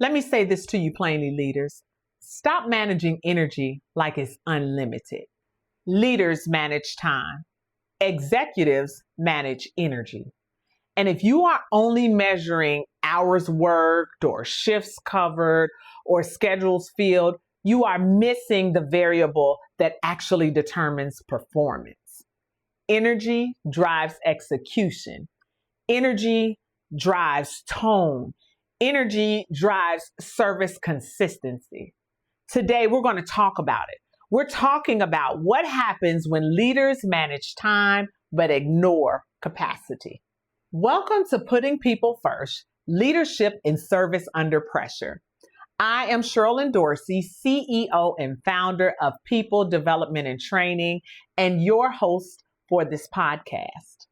Let me say this to you plainly, leaders. Stop managing energy like it's unlimited. Leaders manage time. Executives manage energy. And if you are only measuring hours worked or shifts covered or schedules filled, you are missing the variable that actually determines performance. Energy drives execution. Energy drives tone. Energy drives service consistency. Today, we're going to talk about it. We're talking about what happens when leaders manage time but ignore capacity. Welcome to Putting People First, Leadership and Service Under Pressure. I am Sherlyn Dorsey, CEO and founder of People Development and Training, and your host for this podcast.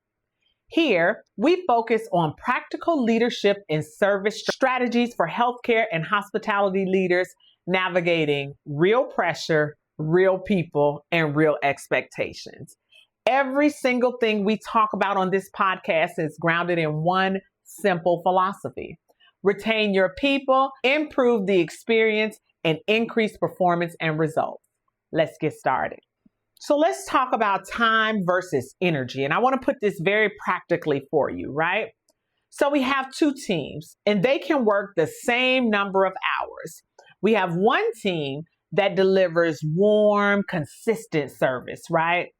Here, we focus on practical leadership and service strategies for healthcare and hospitality leaders navigating real pressure, real people, and real expectations. Every single thing we talk about on this podcast is grounded in one simple philosophy: retain your people, improve the experience, and increase performance and results. Let's get started. So let's talk about time versus energy. And I want to put this very practically for you, right? So we have two teams and they can work the same number of hours. We have one team that delivers warm, consistent service, right?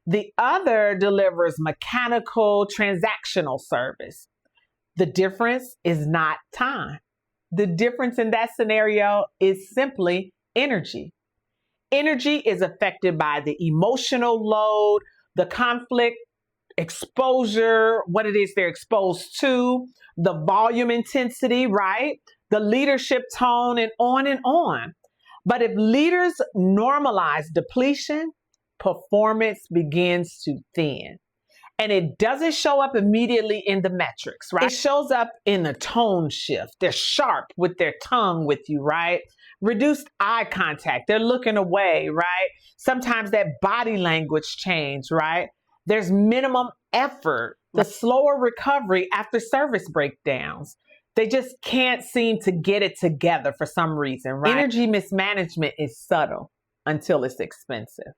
The other delivers mechanical, transactional service. The difference is not time. The difference in that scenario is simply energy. Energy is affected by the emotional load, the conflict, exposure, what it is they're exposed to, the volume intensity, right? The leadership tone, and on and on. But if leaders normalize depletion, performance begins to thin. And it doesn't show up immediately in the metrics, right? It shows up in the tone shift. They're sharp with their tongue with you, right? Reduced eye contact. They're looking away, right? Sometimes that body language change, right? There's minimum effort. The slower recovery after service breakdowns. They just can't seem to get it together for some reason, right? Energy mismanagement is subtle until it's expensive.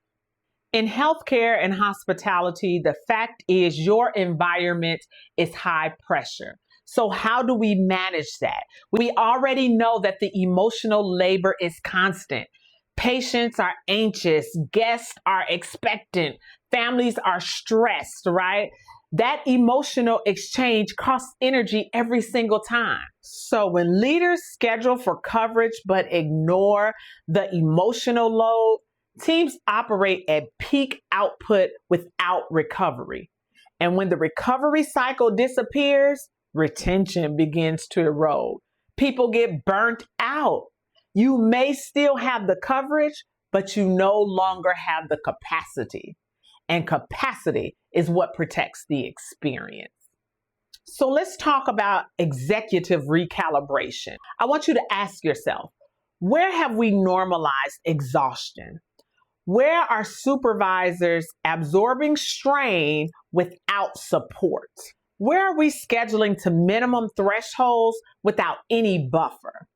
In healthcare and hospitality, the fact is your environment is high pressure. So how do we manage that? We already know that the emotional labor is constant. Patients are anxious, guests are expectant, families are stressed, right? That emotional exchange costs energy every single time. So when leaders schedule for coverage but ignore the emotional load, teams operate at peak output without recovery. And when the recovery cycle disappears, retention begins to erode. People get burnt out. You may still have the coverage, but you no longer have the capacity. And capacity is what protects the experience. So let's talk about executive recalibration. I want you to ask yourself, where have we normalized exhaustion? Where are supervisors absorbing strain without support? Where are we scheduling to minimum thresholds without any buffer?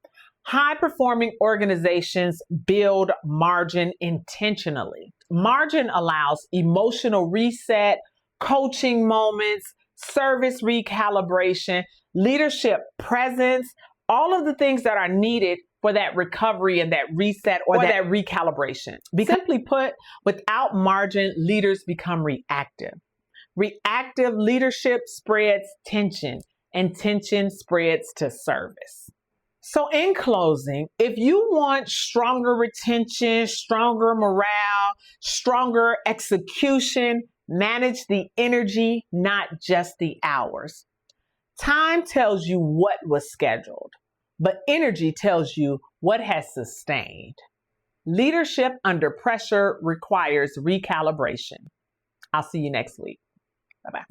High-performing organizations build margin intentionally. Margin allows emotional reset, coaching moments, service recalibration, leadership presence, all of the things that are needed for that recovery and that reset or that recalibration. Simply put, without margin, leaders become reactive. Reactive leadership spreads tension, and tension spreads to service. So in closing, if you want stronger retention, stronger morale, stronger execution, manage the energy, not just the hours. Time tells you what was scheduled, but energy tells you what has sustained. Leadership under pressure requires recalibration. I'll see you next week. Bye-bye.